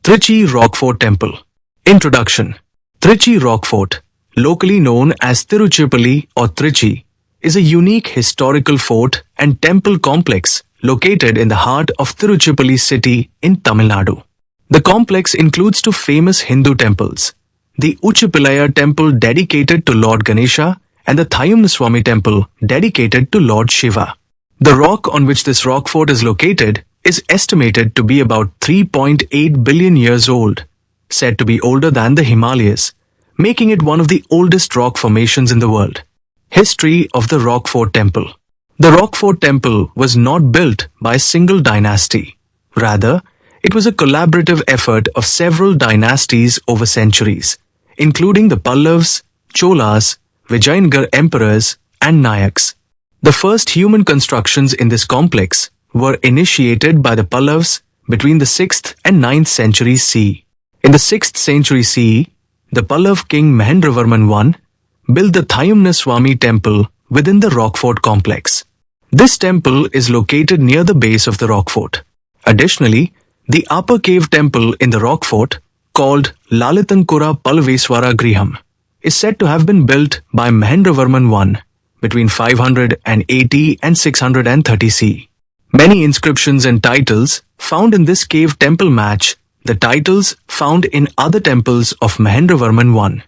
Trichy Rockfort Temple. Introduction. Trichy Rockfort, locally known as Tiruchirappalli or Trichy, is a unique historical fort and temple complex located in the heart of Tiruchirappalli city in Tamil Nadu. The complex includes two famous Hindu temples, the Uchipillaiyar Temple dedicated to Lord Ganesha and the Thayumanaswamy Temple dedicated to Lord Shiva. The rock on which this rock fort is located is estimated to be about 3.8 billion years old, said to be older than the Himalayas, making it one of the oldest rock formations in the world. History of the Rockfort Temple. The Rockfort Temple was not built by a single dynasty. Rather, it was a collaborative effort of several dynasties over centuries, including the Pallavas, Cholas, Vijayanagara emperors, and Nayaks. The first human constructions in this complex were initiated by the Pallavas between the 6th and 9th centuries CE. In the 6th century CE, the Pallav king Mahendravarman I built the Thayumanaswamy Temple within the Rockfort complex. This temple is located near the base of the Rockfort. Additionally, the upper cave temple in the Rockfort, called Lalithankura Pallaveswara Griham, is said to have been built by Mahendravarman I between 580 and 630 CE. Many inscriptions and titles found in this cave temple match the titles found in other temples of Mahendravarman I.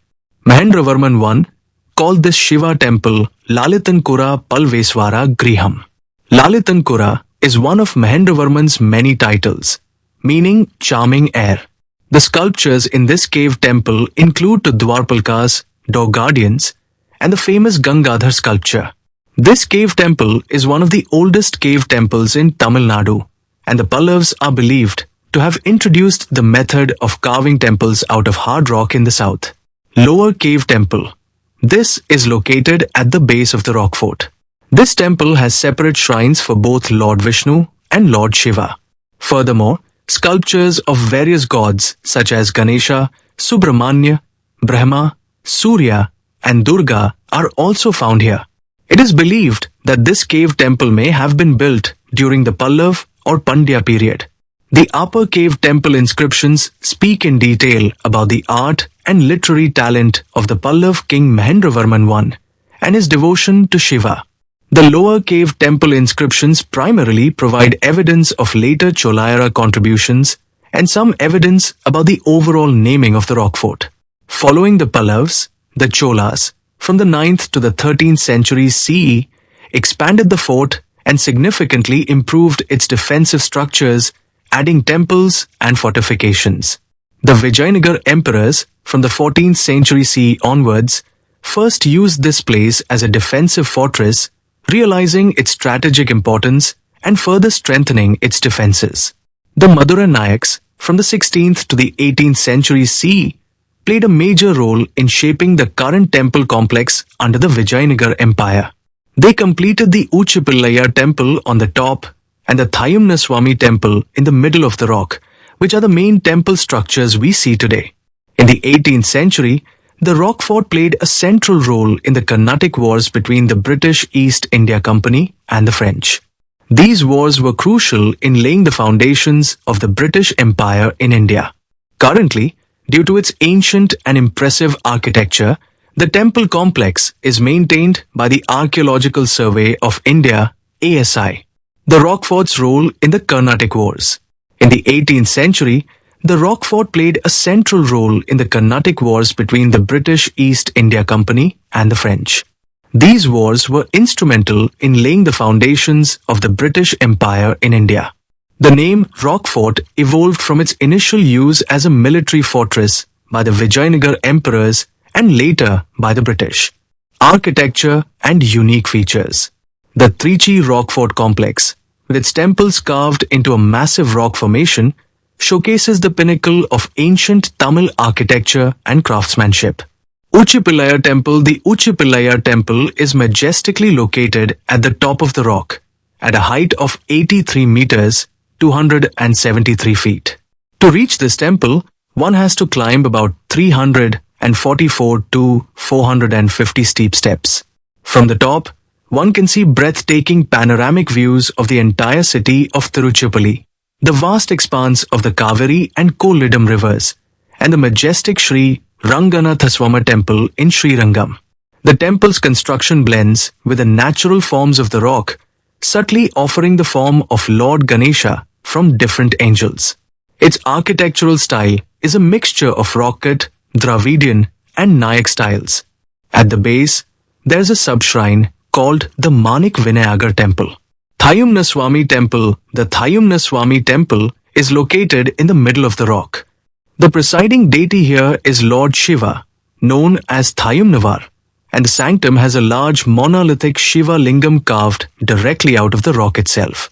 Mahendravarman I called this Shiva temple Lalithankura Pallaveswara Griham. Lalithankura is one of Mahendravarman's many titles, meaning charming air. The sculptures in this cave temple include the Dwarpalkas, dog guardians, and the famous Gangadhar sculpture. This cave temple is one of the oldest cave temples in Tamil Nadu, and the Pallavas are believed to have introduced the method of carving temples out of hard rock in the south. Lower Cave Temple. This is located at the base of the Rockfort. This temple has separate shrines for both Lord Vishnu and Lord Shiva. Furthermore, sculptures of various gods such as Ganesha, Subramanya, Brahma, Surya, and Durga are also found here. It is believed that this cave temple may have been built during the Pallav or Pandya period. The upper cave temple inscriptions speak in detail about the art and literary talent of the Pallav king Mahendravarman I and his devotion to Shiva. The lower cave temple inscriptions primarily provide evidence of later Chola contributions and some evidence about the overall naming of the Rockfort. Following the Pallavas, the Cholas, from the 9th to the 13th centuries CE, expanded the fort and significantly improved its defensive structures, adding temples and fortifications. The Vijayanagara emperors, from the 14th century CE onwards, first used this place as a defensive fortress, realizing its strategic importance and further strengthening its defenses. The Madura Nayaks, from the 16th to the 18th centuries CE, played a major role in shaping the current temple complex under the Vijayanagara Empire. They completed the Uchipillaiyar Temple on the top and the Thayumanaswamy Temple in the middle of the rock, which are the main temple structures we see today. In the 18th century, the Rockfort played a central role in the Carnatic Wars between the British East India Company and the French. These wars were crucial in laying the foundations of the British Empire in India. Currently, due to its ancient and impressive architecture, the temple complex is maintained by the Archaeological Survey of India, ASI. The Rockfort's role in the Carnatic Wars. In the 18th century, the Rockfort played a central role in the Carnatic Wars between the British East India Company and the French. These wars were instrumental in laying the foundations of the British Empire in India. The name Rockfort evolved from its initial use as a military fortress by the Vijayanagara emperors and later by the British. Architecture and unique features. The Trichy Rockfort complex, with its temples carved into a massive rock formation, showcases the pinnacle of ancient Tamil architecture and craftsmanship. Uchipillaiyar Temple. The Uchipillaiyar Temple is majestically located at the top of the rock, at a height of 83 meters, 273 feet. To reach this temple, one has to climb about 344 to 450 steep steps. From the top, one can see breathtaking panoramic views of the entire city of Tiruchirappalli. the vast expanse of the Kaveri and Kolidam rivers, and the majestic Sri Ranganathaswamy Temple in Srirangam. The temple's construction blends with the natural forms of the rock, subtly offering the form of Lord Ganesha from different angels. Its architectural style is a mixture of rock-cut, Dravidian, and Nayak styles. At the base, there is a sub-shrine called the Manik Vinayagar Temple. Thayumanaswamy Temple. The Thayumanaswamy Temple is located in the middle of the rock. The presiding deity here is Lord Shiva, known as Thayumanavar, and the sanctum has a large monolithic Shiva lingam carved directly out of the rock itself.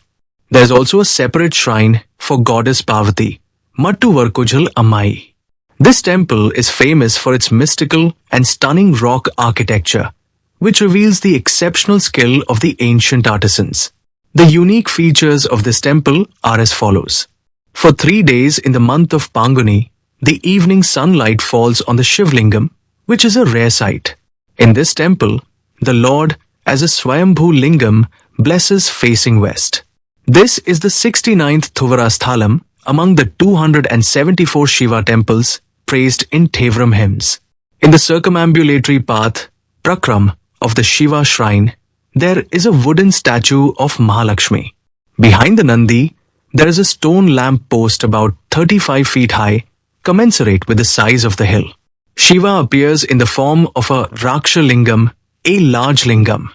There is also a separate shrine for goddess Parvati, Mattu Varkujal Ammai. This temple is famous for its mystical and stunning rock architecture, which reveals the exceptional skill of the ancient artisans. The unique features of this temple are as follows. For 3 days in the month of Panguni, the evening sunlight falls on the Shivlingam, which is a rare sight. In this temple, the Lord, as a Swayambhu Lingam, blesses facing west. This is the 69th Thuvarasthalam among the 274 Shiva temples praised in Thevram hymns. In the circumambulatory path, Prakram, of the Shiva shrine, there is a wooden statue of Mahalakshmi. Behind the Nandi, there is a stone lamp post about 35 feet high, commensurate with the size of the hill. Shiva appears in the form of a Raksha Lingam, a large lingam.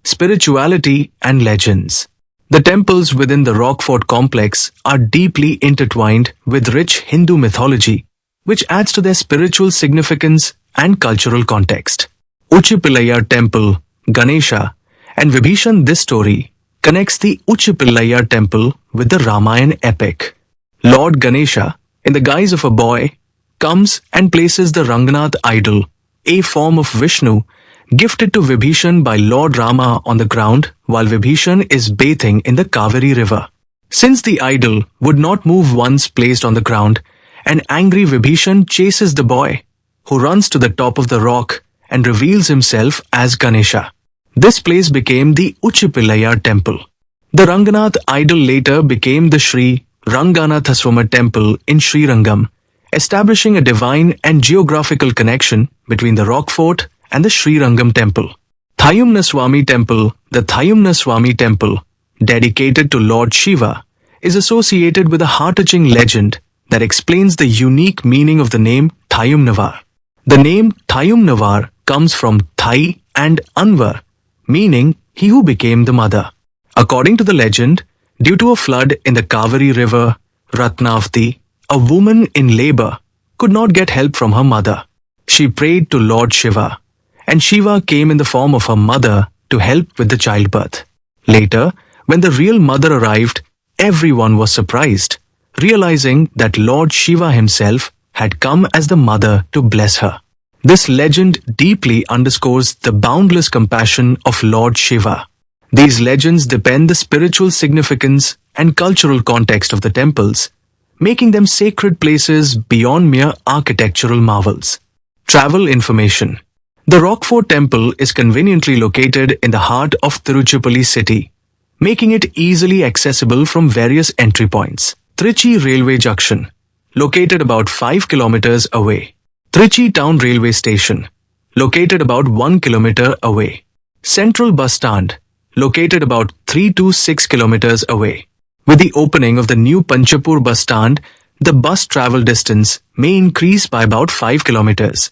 Spirituality and legends. The temples within the Rockfort complex are deeply intertwined with rich Hindu mythology, which adds to their spiritual significance and cultural context. Uchipillaiyar Temple, Ganesha, and Vibhishana. This story connects the Uchipillaiyar Temple with the Ramayana epic. Lord Ganesha, in the guise of a boy, comes and places the Ranganath idol, a form of Vishnu, gifted to Vibhishana by Lord Rama on the ground while Vibhishana is bathing in the Kaveri river. Since the idol would not move once placed on the ground, an angry Vibhishana chases the boy, who runs to the top of the rock and reveals himself as Ganesha. This place became the Uchipillaiyar Temple. The Ranganath idol later became the Sri Ranganathaswamy Temple in Srirangam, establishing a divine and geographical connection between the Rockfort and the Srirangam Temple. Thayumanaswamy Temple. The Thayumanaswamy Temple, dedicated to Lord Shiva, is associated with a heart-touching legend that explains the unique meaning of the name Thayumanavar. The name Thayumanavar comes from Thai and Anvar, meaning he who became the mother. According to the legend, due to a flood in the Kaveri river, Ratnavati, a woman in labor, could not get help from her mother. She prayed to Lord Shiva, and Shiva came in the form of her mother to help with the childbirth. Later, when the real mother arrived, everyone was surprised, realizing that Lord Shiva himself had come as the mother to bless her. This legend deeply underscores the boundless compassion of Lord Shiva. These legends depict the spiritual significance and cultural context of the temples, making them sacred places beyond mere architectural marvels. Travel information. The Rockfort Temple is conveniently located in the heart of Tiruchirappalli city, making it easily accessible from various entry points. Trichy Railway Junction, located about 5 kilometers away. Trichy Town Railway Station, located about 1 kilometer away. Central Bus Stand, located about 3 to 6 kilometers away. With the opening of the new Panchapur bus stand, the bus travel distance may increase by about 5 kilometers.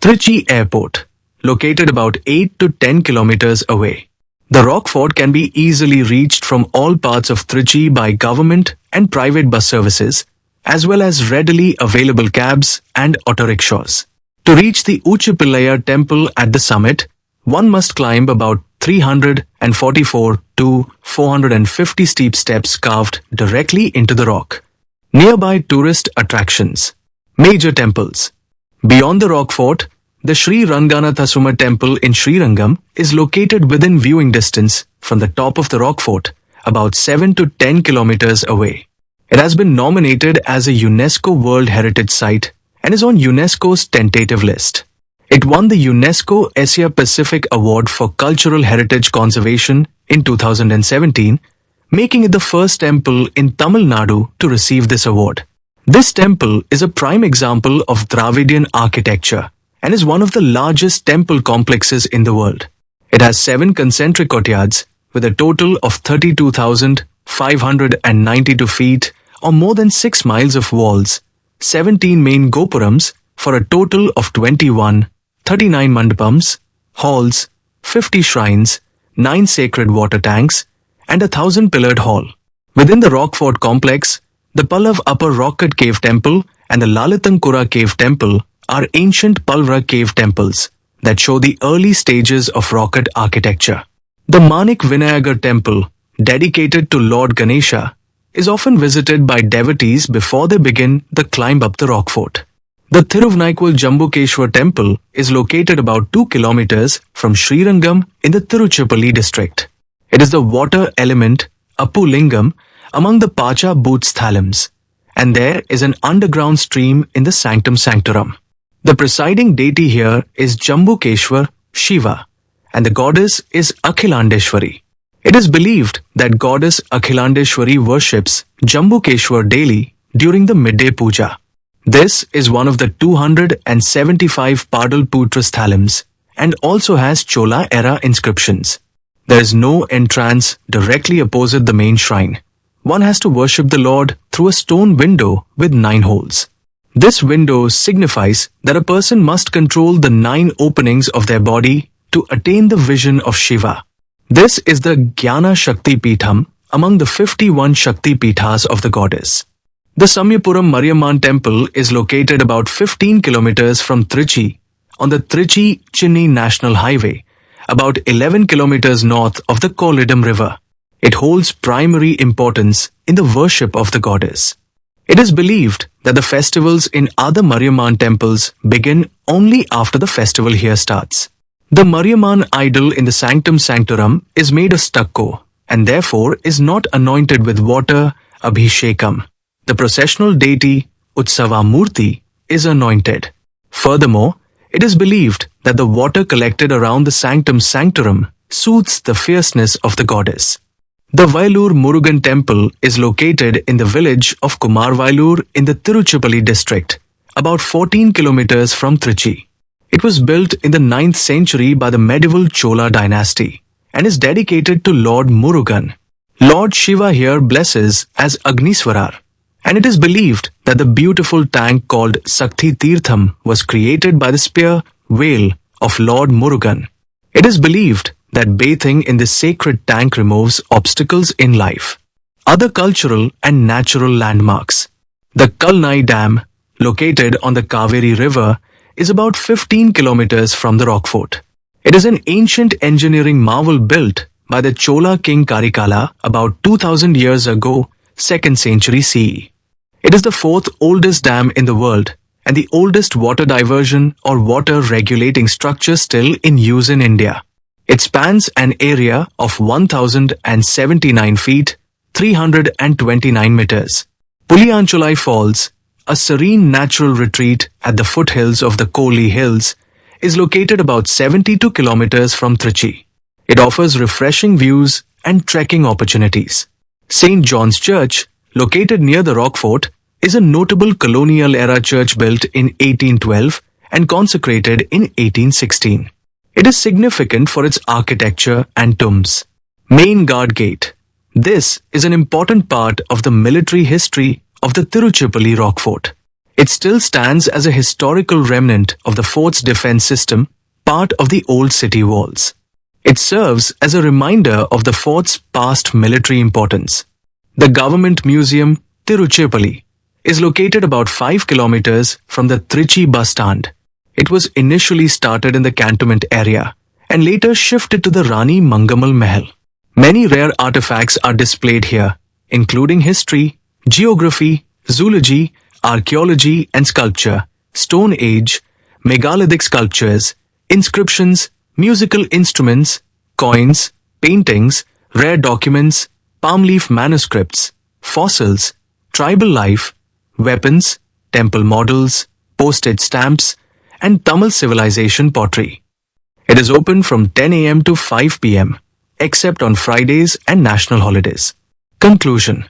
Trichy Airport, located about 8 to 10 kilometers away. The Rockfort can be easily reached from all parts of Trichy by government and private bus services, as well as readily available cabs and auto rickshaws. To reach the Uchipillaiyar Temple at the summit, one must climb about 344 to 450 steep steps carved directly into the rock. Nearby tourist attractions. Major temples. Beyond the Rockfort, the Sri Ranganathaswamy Temple in Srirangam is located within viewing distance from the top of the Rockfort, about 7 to 10 kilometers away. It has been nominated as a UNESCO World Heritage Site and is on UNESCO's tentative list. It won the UNESCO Asia Pacific Award for Cultural Heritage Conservation in 2017, making it the first temple in Tamil Nadu to receive this award. This temple is a prime example of Dravidian architecture and is one of the largest temple complexes in the world. It has 7 concentric courtyards with a total of 32,592 feet or more than 6 miles of walls, 17 main gopurams for a total of 21, 39 mandapams, halls, 50 shrines, 9 sacred water tanks, and a 1,000-pillared hall. Within the Rockfort complex, the Pallav Upper Rock Cut Cave Temple and the Lalitankura Cave Temple are ancient Palvra cave temples that show the early stages of rock-cut architecture. The Manik Vinayagar Temple, dedicated to Lord Ganesha, is often visited by devotees before they begin the climb up the Rockfort. The Thiruvanaikaval Jambukeshwar Temple is located about 2 kilometers from Sri Rangam in the Tiruchirappalli district. It is the water element, Apu Lingam, among the Pacha Boots Thalams, and there is an underground stream in the Sanctum Sanctorum. The presiding deity here is Jambukeshwar Shiva, and the goddess is Akhilandeshwari. It is believed that goddess Akhilandeshwari worships Jambukeshwar daily during the midday puja. This is one of the 275 Padal Putras Thalams and also has Chola era inscriptions. There is no entrance directly opposite the main shrine. One has to worship the Lord through a stone window with 9 holes. This window signifies that a person must control the 9 openings of their body to attain the vision of Shiva. This is the Jnana Shakti Pitham among the 51 Shakti Pithas of the goddess. The Samyapuram Mariamman Temple is located about 15 kilometers from Trichy on the Trichy-Chinni National Highway, about 11 kilometers north of the Kolidam River. It holds primary importance in the worship of the goddess. It is believed that the festivals in other Mariamman temples begin only after the festival here starts. The Mariamman idol in the Sanctum Sanctorum is made of stucco and therefore is not anointed with water, Abhishekam. The processional deity, Utsava Murti, is anointed. Furthermore, it is believed that the water collected around the Sanctum Sanctorum soothes the fierceness of the goddess. The Vailur Murugan Temple is located in the village of Kumarvailur in the Tiruchirappalli district, about 14 kilometers from Trichy. It was built in the 9th century by the medieval Chola dynasty and is dedicated to Lord Murugan. Lord Shiva here blesses as Agniswarar, and it is believed that the beautiful tank called Sakti Tirtham was created by the spear whale of Lord Murugan. It is believed that bathing in this sacred tank removes obstacles in life. Other cultural and natural landmarks. The Kallanai Dam, located on the Kaveri River, is about 15 kilometers from the Rockfort. It is an ancient engineering marvel built by the Chola king Karikala about 2000 years ago, 2nd century CE. It is the 4th oldest dam in the world and the oldest water diversion or water regulating structure still in use in India. It spans an area of 1,079 feet, 329 meters. Puliyancholai Falls, a serene natural retreat at the foothills of the Koli Hills, is located about 72 kilometers from Trichy. It offers refreshing views and trekking opportunities. St. John's Church, located near the Rockfort, is a notable colonial era church built in 1812 and consecrated in 1816. It is significant for its architecture and tombs. Main Guard Gate. This is an important part of the military history of the Tiruchirappalli Rockfort. It still stands as a historical remnant of the fort's defense system, part of the old city walls. It serves as a reminder of the fort's past military importance. The Government Museum, Tiruchirappalli, is located about 5 kilometers from the Trichy bus stand. It was initially started in the cantonment area and later shifted to the Rani Mangamal Mahal. Many rare artifacts are displayed here, including history, geography, zoology, archaeology and sculpture, Stone Age, megalithic sculptures, inscriptions, musical instruments, coins, paintings, rare documents, palm leaf manuscripts, fossils, tribal life, weapons, temple models, postage stamps, and Tamil civilization pottery. It is open from 10 a.m. to 5 p.m., except on Fridays and national holidays. Conclusion.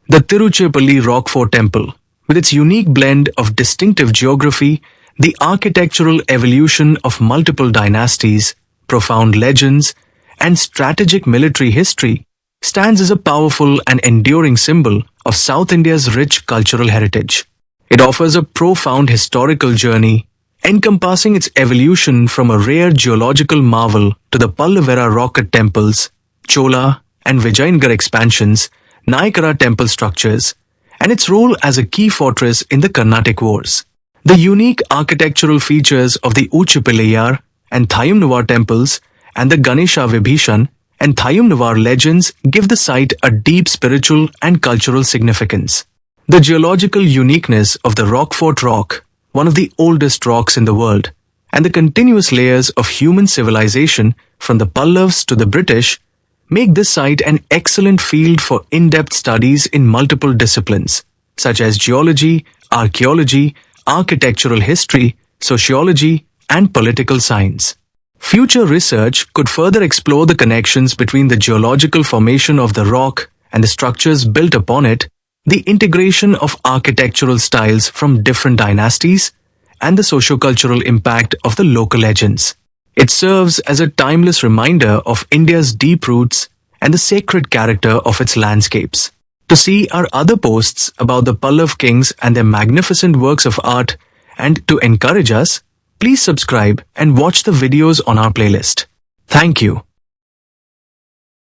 The Tiruchirappalli Rockfort Temple, with its unique blend of distinctive geography, the architectural evolution of multiple dynasties, profound legends, and strategic military history, stands as a powerful and enduring symbol of South India's rich cultural heritage. It offers a profound historical journey, encompassing its evolution from a rare geological marvel to the Pallavas rock temples, Chola and Vijayanagara expansions, Nayak temple structures, and its role as a key fortress in the Carnatic Wars. The unique architectural features of the Uchipillaiyar and Thayumanavar temples and the Ganesha Vibhishana and Thayumanavar legends give the site a deep spiritual and cultural significance. The geological uniqueness of the Rockfort Rock, one of the oldest rocks in the world, and the continuous layers of human civilization from the Pallavas to the British make this site an excellent field for in-depth studies in multiple disciplines, such as geology, archaeology, architectural history, sociology, and political science. Future research could further explore the connections between the geological formation of the rock and the structures built upon it, the integration of architectural styles from different dynasties, and the sociocultural impact of the local legends. It serves as a timeless reminder of India's deep roots and the sacred character of its landscapes. To see our other posts about the Pallav kings and their magnificent works of art, and to encourage us, please subscribe and watch the videos on our playlist. Thank you.